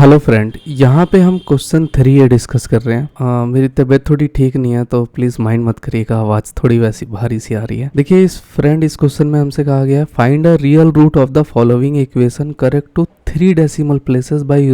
Hello friend, यहाँ पे हम क्वेश्चन 3 डिस्कस कर रहे हैं। मेरी तबीयत थोड़ी ठीक नहीं है तो प्लीज़ माइंड मत करिएगा, आवाज़ थोड़ी वैसी भारी सी आ रही है। देखिए इस क्वेश्चन में हमसे कहा गया है find a real root of the following equation correct to 3 decimal places by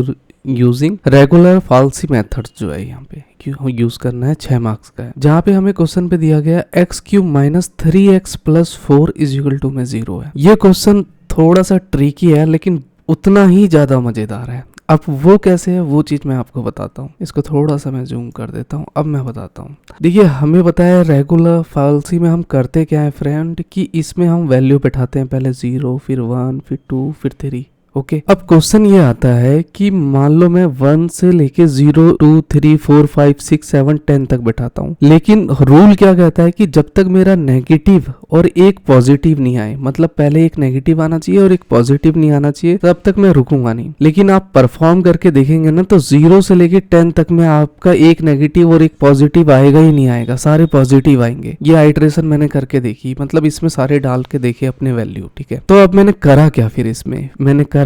using regula falsi method. जो है यहाँ पे यूज करना है, 6 मार्क्स का है। जहाँ पे हमें क्वेश्चन पे दिया गया x³ minus 3x plus 4 is equal to में 0 है। ये क्वेश्चन थोड़ा सा ट्रिकी है लेकिन उतना ही ज्यादा मजेदार है। अब वो कैसे है वो चीज मैं आपको बताता हूँ। इसको थोड़ा सा मैं जूम कर देता हूँ, अब मैं बताता हूँ। देखिए हमें पता है रेगुलर फाल्सी में हम करते क्या है फ्रेंड कि इसमें हम वैल्यू बैठाते हैं, पहले 0 फिर 1 फिर 2 फिर 3। ओके अब क्वेश्चन ये आता है कि मान लो मैं 1 से लेके 0 2 3 4 5 6 7 10 तक बैठाता हूँ, लेकिन रूल क्या कहता है कि जब तक मेरा नेगेटिव और एक पॉजिटिव नहीं आए, मतलब पहले एक नेगेटिव आना चाहिए और एक पॉजिटिव नहीं आना चाहिए, तब तक मैं रुकूंगा नहीं। लेकिन आप परफॉर्म करके देखेंगे ना तो 0 से लेके 10 तक में आपका एक नेगेटिव और एक पॉजिटिव आएगा ही नहीं आएगा, सारे पॉजिटिव आएंगे। ये आइट्रेशन मैंने करके देखी, मतलब इसमें सारे डाल के देखे अपने वैल्यू। ठीक है, तो अब मैंने करा क्या, फिर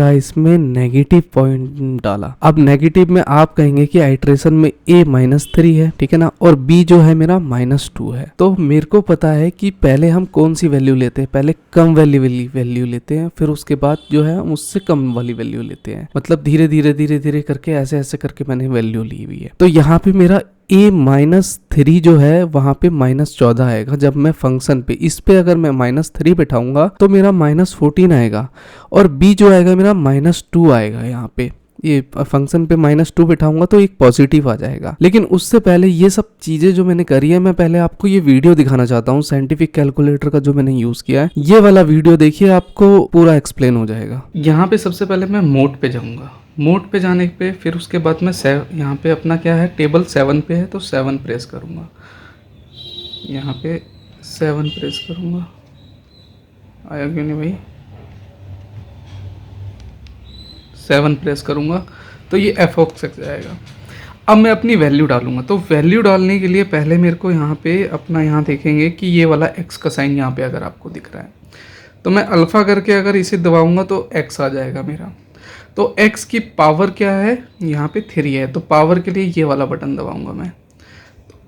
इसमें नेगेटिव पॉइंट डाला। अब नेगेटिव में आप कहेंगे कि आइट्रेशन में a -3 है, ठीक है ना, और b जो है मेरा -2 है। तो मेरे को पता है कि पहले हम कौन सी वैल्यू लेते हैं, पहले कम वैल्यू लेते हैं, फिर उसके बाद जो है हम उससे कम वाली वैल्यू लेते हैं। मतलब धीरे धीरे करके ऐसे करके मैंने वैल्यू ली हुई है। तो यहाँ पे मेरा a-3 जो है वहां पे -14 आएगा। जब मैं फंक्शन पे इस पे अगर मैं -3 बैठाऊंगा तो मेरा -14 आएगा, और b जो आएगा मेरा -2 आएगा। यहाँ पे ये फंक्शन पे -2 बैठाऊंगा तो एक पॉजिटिव आ जाएगा। लेकिन उससे पहले ये सब चीजें जो मैंने करी है, मैं पहले आपको ये वीडियो दिखाना चाहता हूँ साइंटिफिक कैलकुलेटर का जो मैंने यूज किया है। ये वाला वीडियो देखिए, आपको पूरा एक्सप्लेन हो जाएगा। यहाँ पे सबसे पहले मैं मोड पे जाऊंगा। मोड पे जाने पे फिर उसके बाद मैं यहाँ पे अपना क्या है, टेबल 7 पे है तो 7 प्रेस करूँगा। यहाँ पे 7 प्रेस करूँगा, आया क्यों नहीं भाई, 7 प्रेस करूँगा तो ये f(x) आएगा। अब मैं अपनी वैल्यू डालूंगा। तो वैल्यू डालने के लिए पहले मेरे को यहाँ पे अपना यहाँ देखेंगे कि ये वाला x का साइन यहाँ पे अगर आपको दिख रहा है तो मैं अल्फा करके अगर इसे दबाऊंगा तो x आ जाएगा मेरा। तो x की पावर क्या है, यहाँ पे 3 है, तो पावर के लिए ये वाला बटन दबाऊंगा मैं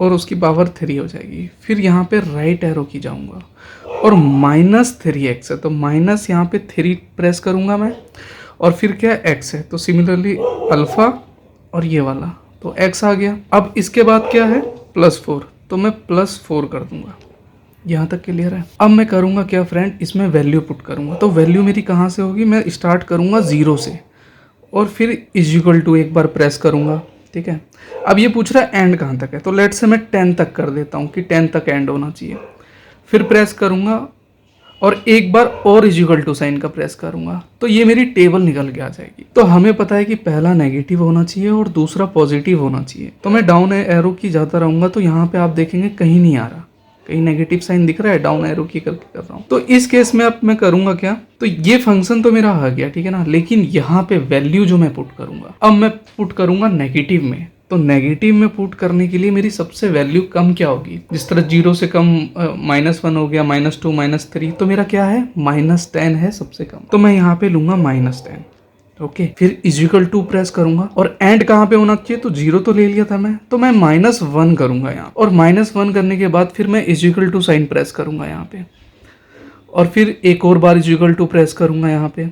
और उसकी पावर 3 हो जाएगी। फिर यहाँ पे राइट एरो की जाऊंगा और -3x है तो माइनस यहाँ पे 3 प्रेस करूंगा मैं, और फिर क्या x है तो सिमिलरली अल्फा और ये वाला तो x आ गया। अब इसके बाद क्या है +4, तो मैं +4 कर दूंगा। यहाँ तक क्लियर है। अब मैं करूँगा क्या फ्रेंड, इसमें वैल्यू पुट करूँगा। तो वैल्यू मेरी कहाँ से होगी, मैं स्टार्ट करूँगा 0 से और फिर = एक बार प्रेस करूँगा। ठीक है, अब ये पूछ रहा है एंड कहाँ तक है, तो लेट से मैं 10 तक कर देता हूँ कि 10 तक एंड होना चाहिए। फिर प्रेस करूँगा और एक बार और = साइन का प्रेस करूँगा तो ये मेरी टेबल निकल के आ जाएगी। तो हमें पता है कि पहला नेगेटिव होना चाहिए और दूसरा पॉजिटिव होना चाहिए। तो मैं डाउन एरो की जाता रहूँगा तो यहाँ पे आप देखेंगे कहीं नहीं आ रहा, कहीं नेगेटिव साइन दिख रहा है, डाउन एरो की करके कर रहा हूँ। तो इस केस में अब मैं करूंगा क्या, तो ये फंक्शन तो मेरा आ गया, ठीक है ना, लेकिन यहाँ पे वैल्यू जो मैं पुट करूंगा, अब मैं पुट करूंगा नेगेटिव में। तो नेगेटिव में पुट करने के लिए मेरी सबसे वैल्यू कम क्या होगी, जिस तरह 0 से कम -1 हो गया, -2 -3, तो मेरा क्या है -10 है सबसे कम। तो मैं यहाँ पे लूंगा -10। ओके, फिर = प्रेस करूंगा और एंड कहाँ पे होना चाहिए, तो 0 तो ले लिया था मैं, तो मैं -1 करूंगा यहाँ, और -1 करने के बाद फिर मैं = साइन प्रेस करूंगा यहाँ पे, और फिर एक और बार = प्रेस करूंगा यहाँ पे,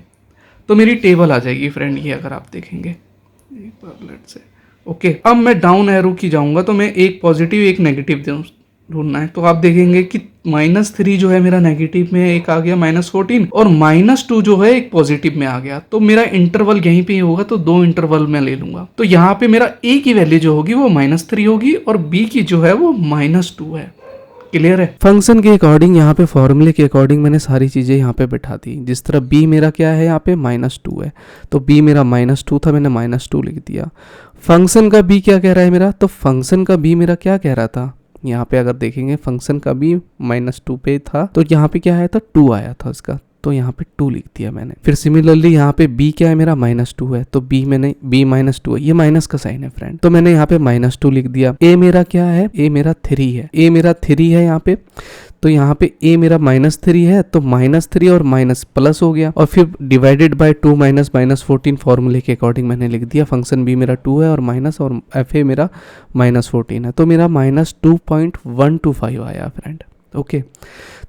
तो मेरी टेबल आ जाएगी फ्रेंड। ये अगर आप देखेंगे एक बार लेट से। ओके, अब मैं डाउन एरो की जाऊंगा तो मैं एक पॉजिटिव एक नेगेटिव ढूंढना है। तो आप देखेंगे कि -3 जो है मेरा नेगेटिव में एक आ गया, -14, और -2 जो है एक पॉजिटिव में आ गया। तो मेरा इंटरवल यहीं पे होगा, तो 2 इंटरवल में ले लूंगा। तो यहाँ पे मेरा a की वैल्यू जो होगी वो -3 होगी और b की जो है वो -2 है। क्लियर है। फंक्शन के अकॉर्डिंग, यहाँ पे फॉर्मूले के अकॉर्डिंग मैंने सारी चीजें यहाँ पे बैठा दी। जिस तरह b मेरा क्या है, यहाँ पे -2 है, तो b मेरा -2 था, मैंने -2 लिख दिया। फंक्शन का b क्या कह रहा है मेरा, तो फंक्शन का b मेरा क्या कह रहा था, यहाँ पे अगर देखेंगे फंक्शन का भी -2 पे था, तो यहाँ पे क्या आया था 2 आया था उसका, तो यहाँ पे 2 लिख दिया मैंने। फिर सिमिलरली यहाँ पे b क्या है मेरा -2 है, तो b मैंने b -2 है, ये माइनस का साइन है फ्रेंड, तो मैंने यहाँ पे -2 लिख दिया। a मेरा क्या है, a मेरा 3 है, a मेरा 3 है यहाँ पे, तो यहाँ पे a मेरा -3 है, तो -3 और माइनस प्लस हो गया, और फिर डिवाइडेड बाय 2 -14 फॉर्मूले के अकॉर्डिंग मैंने लिख दिया। फंक्शन b मेरा 2 है और माइनस, और fa मेरा -14 है, तो मेरा -2.125 आया फ्रेंड। ओके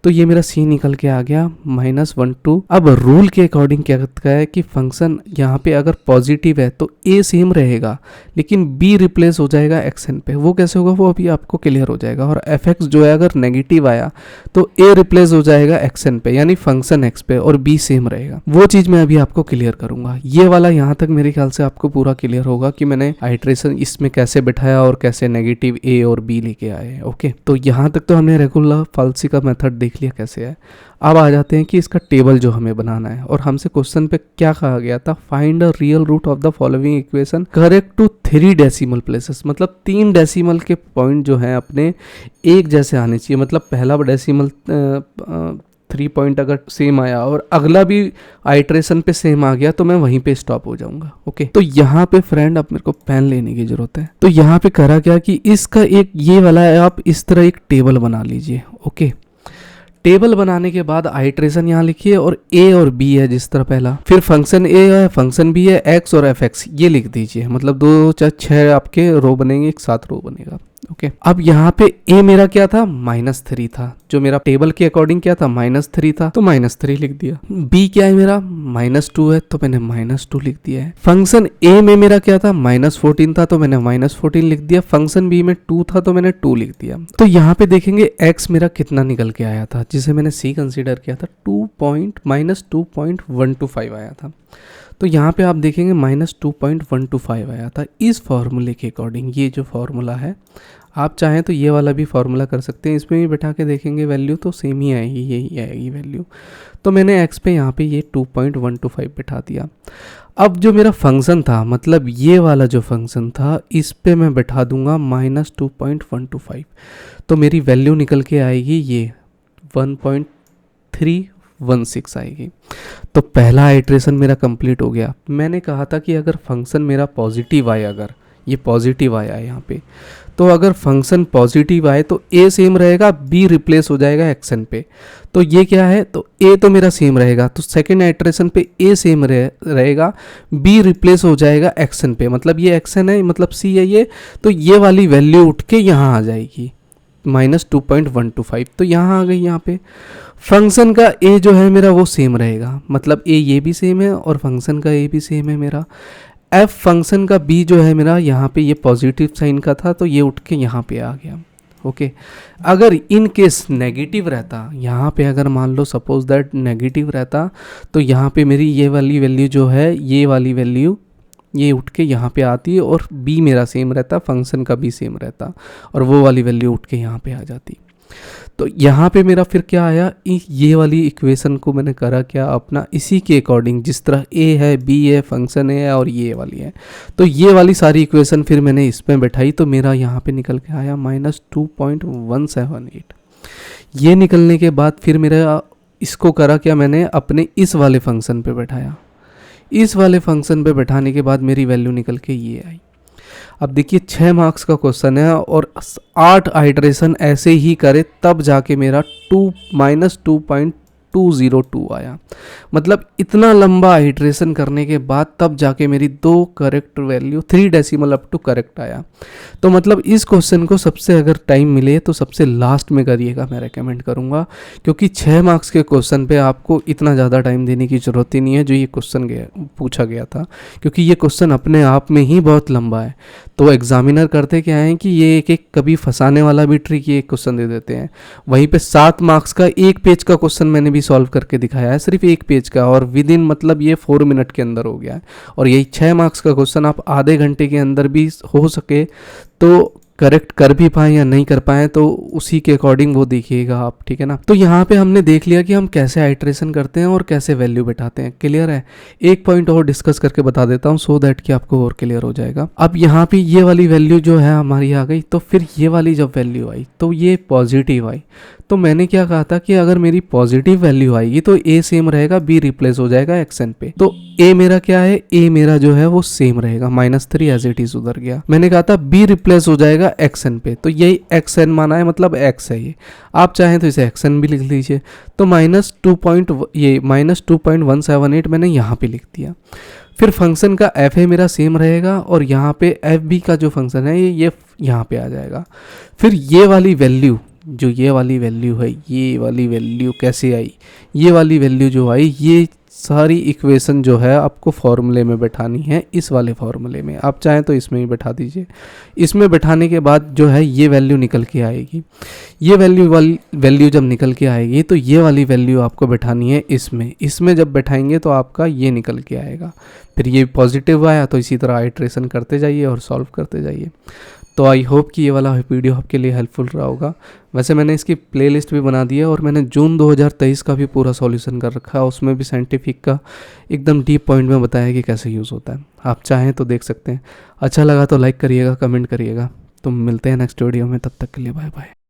तो ये मेरा सी निकल के आ गया -1.2। अब रूल के अकॉर्डिंग क्या कहता है कि फंक्शन यहाँ पे अगर पॉजिटिव है तो a सेम रहेगा, लेकिन b रिप्लेस हो जाएगा एक्सन पे। वो कैसे होगा वो अभी आपको क्लियर हो जाएगा। और fx जो है अगर नेगेटिव आया तो a रिप्लेस हो जाएगा एक्सन पे, यानी फंक्शन x पे, और b सेम रहेगा। वो चीज़ मैं अभी आपको क्लियर करूंगा। ये वाला यहाँ तक मेरे ख्याल से आपको पूरा क्लियर होगा कि मैंने आइट्रेशन इसमें कैसे बिठाया और कैसे नेगेटिव a और b लेके आए। ओके तो यहाँ तक तो हमने रेगुलर फाल्सी का मेथड देख लिया कैसे है। अब आ जाते हैं कि इसका टेबल जो हमें बनाना है, और हमसे क्वेश्चन पे क्या कहा गया था, find a real root of the following equation correct to 3 decimal places. मतलब 3 डेसिमल के पॉइंट जो हैं अपने एक जैसे आने चाहिए। मतलब पहला डेसिमल 3 पॉइंट अगर सेम आया और अगला भी आइट्रेशन पे सेम आ गया तो मैं वहीं पे स्टॉप हो जाऊंगा। ओके तो यहाँ पे फ्रेंड अब मेरे को पेन लेने की जरूरत है। तो यहाँ पे करा क्या कि इसका एक ये वाला है, आप इस तरह एक टेबल बना लीजिए। ओके टेबल बनाने के बाद आइट्रेशन यहाँ लिखिए, और a और b है जिस तरह पहला, फिर फंक्शन a है, फंक्शन b है, x और fx ये लिख दीजिए। मतलब 2 4 6 आपके रो बनेंगे, एक 7 रो बनेगा। ओके अब यहाँ पे a मेरा क्या था, -3 था, जो मेरा टेबल के अकॉर्डिंग क्या था, -3 था, तो -3 लिख दिया। b क्या है मेरा, -2 है, तो मैंने -2 लिख दिया है। फंक्शन a में मेरा क्या था, -14 था, तो मैंने -14 लिख दिया। फंक्शन b में 2 था, तो मैंने 2 लिख दिया। तो यहाँ पे देखेंगे x मेरा कितना निकल के आया था, जिसे मैंने c कंसीडर किया था, -2.125 आया था। तो यहाँ पे आप देखेंगे -2.125 आया था इस फॉर्मूले के अकॉर्डिंग। ये जो फॉर्मूला है, आप चाहें तो ये वाला भी फॉर्मूला कर सकते हैं, इसमें भी बैठा के देखेंगे वैल्यू तो सेम ही आएगी, यही आएगी वैल्यू। तो मैंने x पे यहाँ पे ये 2.125 बैठा दिया। अब जो मेरा फंक्शन था, मतलब ये वाला जो फंक्शन था, इस पे मैं बैठा दूंगा -2.125, तो मेरी वैल्यू निकल के आएगी ये 1.316 आएगी। तो पहला आइट्रेशन मेरा कंप्लीट हो गया। मैंने कहा था कि अगर फंक्शन मेरा पॉजिटिव आए, अगर ये पॉजिटिव आया है यहाँ पे, तो अगर फंक्शन पॉजिटिव आए तो a सेम रहेगा, b रिप्लेस हो जाएगा एक्सन पे। तो ये क्या है, तो a तो मेरा सेम रहेगा, तो सेकेंड आइट्रेशन पे a सेम रहेगा, b रिप्लेस हो जाएगा एक्सन पे। मतलब ये एक्सन है, मतलब c है ये, तो ये वाली वैल्यू उठ के यहाँ आ जाएगी -2.125, तो यहाँ आ गई। यहाँ पे फंक्शन का a जो है मेरा वो सेम रहेगा, मतलब a ये भी सेम है और फंक्शन का a भी सेम है मेरा। f फंक्शन का b जो है मेरा यहाँ पे ये पॉजिटिव साइन का था, तो ये उठ के यहाँ पे आ गया। ओके अगर इन केस नेगेटिव रहता, यहाँ पे अगर मान लो सपोज दैट नेगेटिव रहता, तो यहाँ पे मेरी ये वाली वैल्यू जो है, ये वाली वैल्यू ये उठ के यहाँ पे आती है, और b मेरा सेम रहता, फंक्शन का भी सेम रहता, और वो वाली वैल्यू उठ के यहाँ पे आ जाती। तो यहाँ पे मेरा फिर क्या आया, ये वाली इक्वेशन को मैंने करा क्या अपना इसी के अकॉर्डिंग, जिस तरह a है, b है, फंक्शन है और ये वाली है, तो ये वाली सारी इक्वेशन फिर मैंने इसमें बैठाई। तो मेरा यहाँ पे निकल के आया -2.178। ये निकलने के बाद फिर मेरा इसको करा क्या, मैंने अपने इस वाले फंक्शन पे बैठाया। इस वाले फंक्शन पे बैठाने के बाद मेरी वैल्यू निकल के ये आई। अब देखिए 6 मार्क्स का क्वेश्चन है और 8 आइट्रेशन ऐसे ही करे तब जाके मेरा -2.202 आया। मतलब इतना लंबा आइट्रेशन करने के बाद तब जाके मेरी 2 correct value 3 decimal up to correct आया। तो मतलब इस क्वेश्चन को सबसे अगर टाइम मिले तो सबसे लास्ट में करिएगा, मैं रेकमेंड करूँगा, क्योंकि 6 मार्क्स के क्वेश्चन पे आपको इतना ज़्यादा टाइम देने की ज़रूरत ही नहीं है जो ये क्वेश्चन पूछा गया था, क्योंकि ये क्वेश्चन अपने आप में ही बहुत लंबा है। तो एग्जामिनर करते क्या है कि ये एक कभी फंसाने वाला भी ट्रिक ये क्वेश्चन दे देते हैं। वहीं पे 7 मार्क्स का 1 पेज का क्वेश्चन मैंने भी सॉल्व करके दिखाया है, सिर्फ 1 पेज का, और विद इन मतलब ये 4 मिनट के अंदर हो गया है। और यही 6 मार्क्स का क्वेश्चन आप आधे घंटे के अंदर भी हो सके तो करेक्ट कर भी पाएँ या नहीं कर पाएँ, तो उसी के अकॉर्डिंग वो देखिएगा आप, ठीक है ना। तो यहाँ पे हमने देख लिया कि हम कैसे आइट्रेशन करते हैं और कैसे वैल्यू बैठाते हैं। क्लियर है। एक पॉइंट और डिस्कस करके बता देता हूँ सो दैट कि आपको और क्लियर हो जाएगा। अब यहाँ पे ये वाली वैल्यू जो है हमारी आ गई, तो फिर ये वाली जब वैल्यू आई तो ये पॉजिटिव आई, तो मैंने क्या कहा था कि अगर मेरी पॉजिटिव वैल्यू आएगी तो ए सेम रहेगा, बी रिप्लेस हो जाएगा एक्सएन पे। तो ए मेरा क्या है, ए मेरा जो है वो सेम रहेगा, -3 एज इट इज उधर गया। मैंने कहा था बी रिप्लेस हो जाएगा एक्सएन पे, तो यही एक्सएन माना है, मतलब एक्स है ये। आप चाहें तो इसे एक्सएन भी लिख लीजिए। तो -2.178 मैंने यहाँ पे लिख दिया। फिर फंक्शन का एफ ए मेरा सेम रहेगा और यहाँ पे एफ बी का जो फंक्शन है ये यहाँ पे आ जाएगा। फिर ये वाली वैल्यू, जो ये वाली वैल्यू है, ये वाली वैल्यू कैसे आई, ये वाली वैल्यू जो आई, ये सारी इक्वेशन जो है आपको फॉर्मूले में बैठानी है, इस वाले फॉर्मूले में। आप चाहें तो इसमें ही बैठा दीजिए। इसमें बैठाने के बाद जो है ये वैल्यू निकल के आएगी। ये वैल्यू जब निकल के आएगी तो ये वाली वैल्यू आपको बैठानी है इसमें जब बैठाएंगे तो आपका ये निकल के आएगा। फिर ये पॉजिटिव आया तो इसी तरह आइट्रेशन करते जाइए और सॉल्व करते जाइए। तो आई होप कि ये वाला वीडियो आपके लिए हेल्पफुल रहा होगा। वैसे मैंने इसकी प्लेलिस्ट भी बना दी है और मैंने जून 2023 का भी पूरा सॉल्यूशन कर रखा है, उसमें भी साइंटिफिक का एकदम डीप पॉइंट में बताया कि कैसे यूज़ होता है। आप चाहें तो देख सकते हैं। अच्छा लगा तो लाइक करिएगा, कमेंट करिएगा। तो मिलते हैं नेक्स्ट वीडियो में, तब तक के लिए बाय बाय।